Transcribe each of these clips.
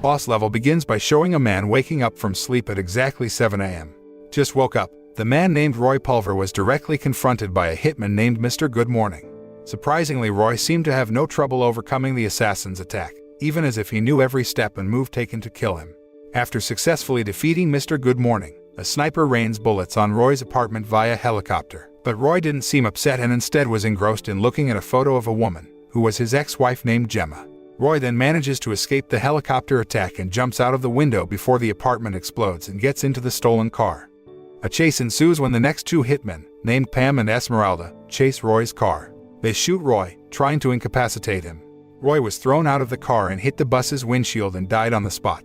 Boss level begins by showing a man waking up from sleep at exactly 7 a.m. Just woke up. The man named Roy Pulver was directly confronted by a hitman named Mr. Good Morning. Surprisingly, Roy seemed to have no trouble overcoming the assassin's attack, even as if he knew every step and move taken to kill him. After successfully defeating Mr. Good Morning, a sniper rains bullets on Roy's apartment via helicopter. But Roy didn't seem upset and instead was engrossed in looking at a photo of a woman, who was his ex-wife named Jemma. Roy then manages to escape the helicopter attack and jumps out of the window before the apartment explodes and gets into the stolen car. A chase ensues when the next two hitmen, named Pam and Esmeralda, chase Roy's car. They shoot Roy, trying to incapacitate him. Roy was thrown out of the car and hit the bus's windshield and died on the spot.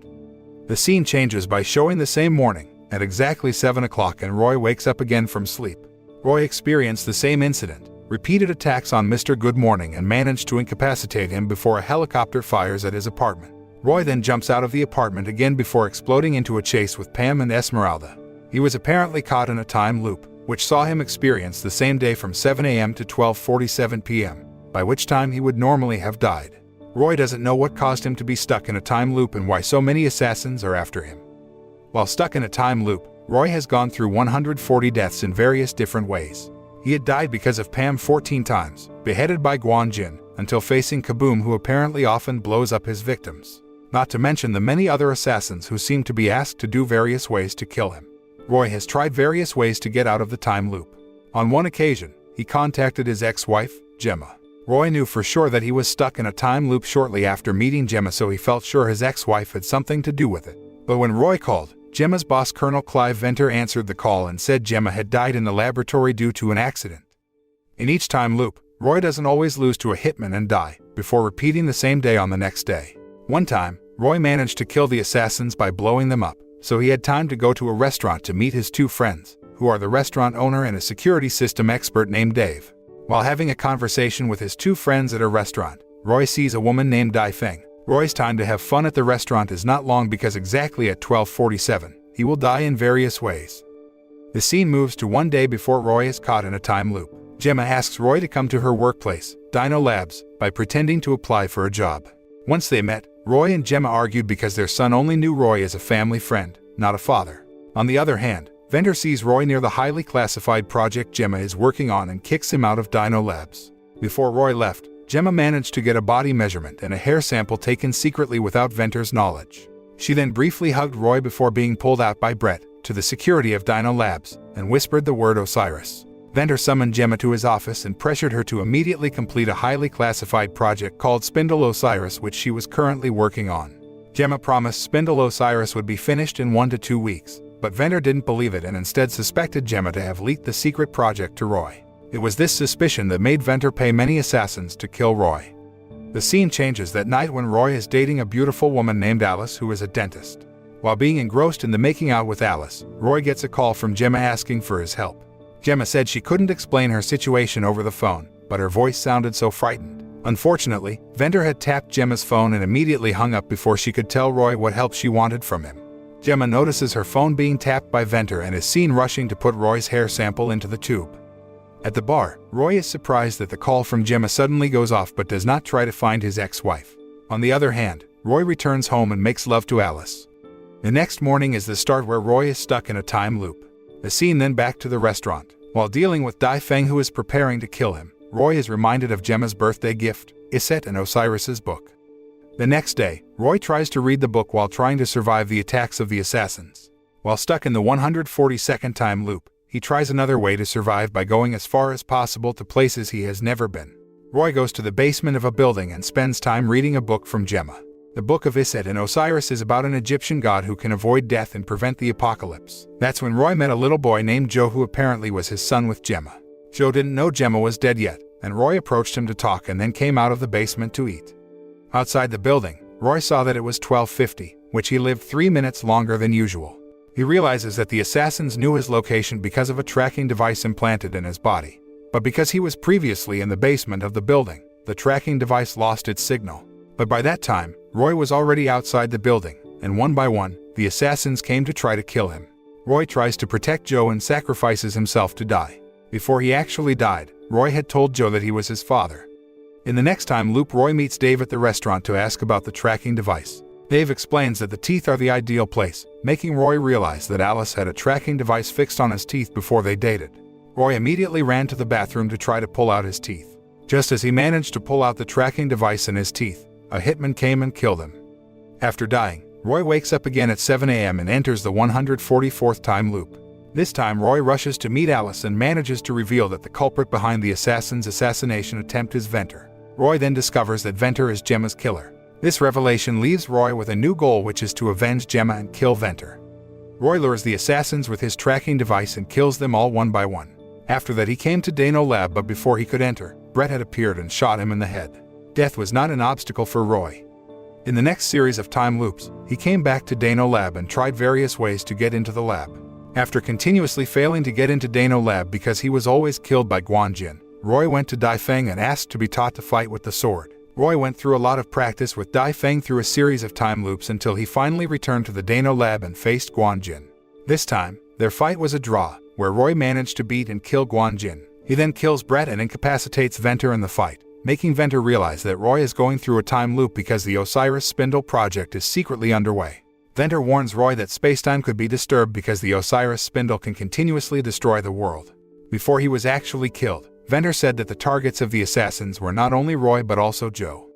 The scene changes by showing the same morning, at exactly 7 o'clock, and Roy wakes up again from sleep. Roy experienced the same incident, repeated attacks on Mr. Good Morning, and managed to incapacitate him before a helicopter fires at his apartment. Roy then jumps out of the apartment again before exploding into a chase with Pam and Esmeralda. He was apparently caught in a time loop, which saw him experience the same day from 7 a.m. to 12:47 p.m., by which time he would normally have died. Roy doesn't know what caused him to be stuck in a time loop and why so many assassins are after him. While stuck in a time loop, Roy has gone through 140 deaths in various different ways. He had died because of Pam 14 times, beheaded by Guan Jin, until facing Kaboom, who apparently often blows up his victims. Not to mention the many other assassins who seem to be asked to do various ways to kill him. Roy has tried various ways to get out of the time loop. On one occasion, he contacted his ex-wife, Jemma. Roy knew for sure that he was stuck in a time loop shortly after meeting Jemma, so he felt sure his ex-wife had something to do with it. But when Roy called, Jemma's boss, Colonel Clive Ventor, answered the call and said Jemma had died in the laboratory due to an accident. In each time loop, Roy doesn't always lose to a hitman and die, before repeating the same day on the next day. One time, Roy managed to kill the assassins by blowing them up, so he had time to go to a restaurant to meet his two friends, who are the restaurant owner and a security system expert named Dave. While having a conversation with his two friends at a restaurant, Roy sees a woman named Dai Feng. Roy's time to have fun at the restaurant is not long because exactly at 12:47, he will die in various ways. The scene moves to one day before Roy is caught in a time loop. Jemma asks Roy to come to her workplace, Dino Labs, by pretending to apply for a job. Once they met, Roy and Jemma argued because their son only knew Roy as a family friend, not a father. On the other hand, Ventor sees Roy near the highly classified project Jemma is working on and kicks him out of Dino Labs. Before Roy left, Jemma managed to get a body measurement and a hair sample taken secretly without Ventor's knowledge. She then briefly hugged Roy before being pulled out by Brett, to the security of Dino Labs, and whispered the word Osiris. Ventor summoned Jemma to his office and pressured her to immediately complete a highly classified project called Spindle Osiris, which she was currently working on. Jemma promised Spindle Osiris would be finished in 1 to 2 weeks, but Ventor didn't believe it and instead suspected Jemma to have leaked the secret project to Roy. It was this suspicion that made Ventor pay many assassins to kill Roy. The scene changes that night when Roy is dating a beautiful woman named Alice who is a dentist. While being engrossed in the making out with Alice, Roy gets a call from Jemma asking for his help. Jemma said she couldn't explain her situation over the phone, but her voice sounded so frightened. Unfortunately, Ventor had tapped Jemma's phone and immediately hung up before she could tell Roy what help she wanted from him. Jemma notices her phone being tapped by Ventor and is seen rushing to put Roy's hair sample into the tube. At the bar, Roy is surprised that the call from Jemma suddenly goes off but does not try to find his ex-wife. On the other hand, Roy returns home and makes love to Alice. The next morning is the start where Roy is stuck in a time loop. The scene then back to the restaurant. While dealing with Dai Feng, who is preparing to kill him, Roy is reminded of Jemma's birthday gift, Iset and Osiris's book. The next day, Roy tries to read the book while trying to survive the attacks of the assassins. While stuck in the 142nd time loop, he tries another way to survive by going as far as possible to places he has never been. Roy goes to the basement of a building and spends time reading a book from Jemma. The Book of Iset and Osiris is about an Egyptian god who can avoid death and prevent the apocalypse. That's when Roy met a little boy named Joe who apparently was his son with Jemma. Joe didn't know Jemma was dead yet, and Roy approached him to talk and then came out of the basement to eat. Outside the building, Roy saw that it was 12:50, which he lived 3 minutes longer than usual. He realizes that the assassins knew his location because of a tracking device implanted in his body. But because he was previously in the basement of the building, the tracking device lost its signal. But by that time, Roy was already outside the building, and one by one, the assassins came to try to kill him. Roy tries to protect Joe and sacrifices himself to die. Before he actually died, Roy had told Joe that he was his father. In the next time loop, Roy meets Dave at the restaurant to ask about the tracking device. Dave explains that the teeth are the ideal place, making Roy realize that Alice had a tracking device fixed on his teeth before they dated. Roy immediately ran to the bathroom to try to pull out his teeth. Just as he managed to pull out the tracking device in his teeth, a hitman came and killed him. After dying, Roy wakes up again at 7 a.m. and enters the 144th time loop. This time Roy rushes to meet Alice and manages to reveal that the culprit behind the assassin's assassination attempt is Ventor. Roy then discovers that Ventor is Jemma's killer. This revelation leaves Roy with a new goal, which is to avenge Jemma and kill Ventor. Roy lures the assassins with his tracking device and kills them all one by one. After that he came to Dano Lab, but before he could enter, Brett had appeared and shot him in the head. Death was not an obstacle for Roy. In the next series of time loops, he came back to Dano Lab and tried various ways to get into the lab. After continuously failing to get into Dano Lab because he was always killed by Guanjin, Roy went to Dai Feng and asked to be taught to fight with the sword. Roy went through a lot of practice with Dai Feng through a series of time loops until he finally returned to the Dano Lab and faced Guanjin. This time, their fight was a draw, where Roy managed to beat and kill Guanjin. He then kills Brett and incapacitates Ventor in the fight, making Ventor realize that Roy is going through a time loop because the Osiris Spindle project is secretly underway. Ventor warns Roy that spacetime could be disturbed because the Osiris Spindle can continuously destroy the world. Before he was actually killed, Ventor said that the targets of the assassins were not only Roy but also Joe.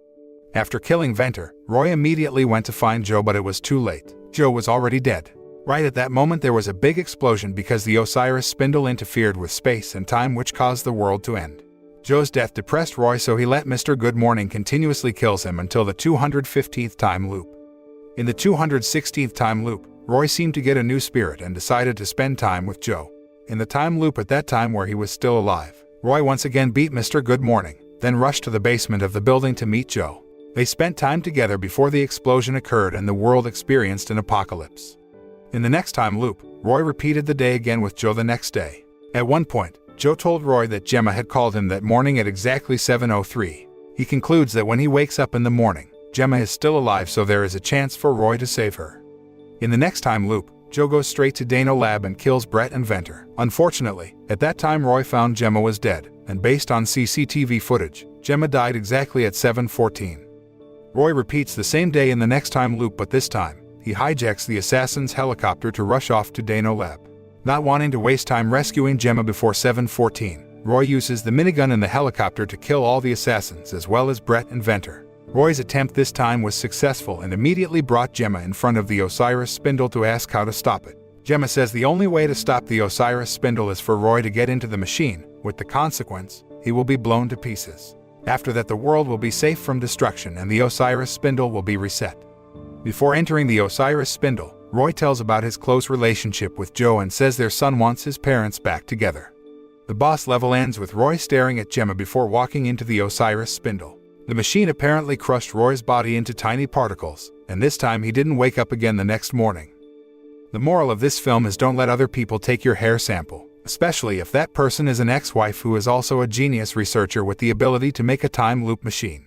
After killing Ventor, Roy immediately went to find Joe, but it was too late. Joe was already dead. Right at that moment there was a big explosion because the Osiris Spindle interfered with space and time, which caused the world to end. Joe's death depressed Roy, so he let Mr. Good Morning continuously kills him until the 215th time loop. In the 216th time loop, Roy seemed to get a new spirit and decided to spend time with Joe. In the time loop at that time where he was still alive, Roy once again beat Mr. Good Morning, then rushed to the basement of the building to meet Joe. They spent time together before the explosion occurred and the world experienced an apocalypse. In the next time loop, Roy repeated the day again with Joe the next day. At one point, Joe told Roy that Jemma had called him that morning at exactly 7:03. He concludes that when he wakes up in the morning, Jemma is still alive, so there is a chance for Roy to save her. In the next time loop, Joe goes straight to Dano Lab and kills Brett and Ventor. Unfortunately, at that time Roy found Jemma was dead, and based on CCTV footage, Jemma died exactly at 7:14. Roy repeats the same day in the next time loop, but this time, he hijacks the assassin's helicopter to rush off to Dano Lab. Not wanting to waste time rescuing Jemma before 7:14, Roy uses the minigun in the helicopter to kill all the assassins as well as Brett and Ventor. Roy's attempt this time was successful and immediately brought Jemma in front of the Osiris Spindle to ask how to stop it. Jemma says the only way to stop the Osiris Spindle is for Roy to get into the machine, with the consequence, he will be blown to pieces. After that the world will be safe from destruction and the Osiris Spindle will be reset. Before entering the Osiris Spindle, Roy tells about his close relationship with Joe and says their son wants his parents back together. The boss level ends with Roy staring at Jemma before walking into the Osiris Spindle. The machine apparently crushed Roy's body into tiny particles, and this time he didn't wake up again the next morning. The moral of this film is don't let other people take your hair sample, especially if that person is an ex-wife who is also a genius researcher with the ability to make a time loop machine.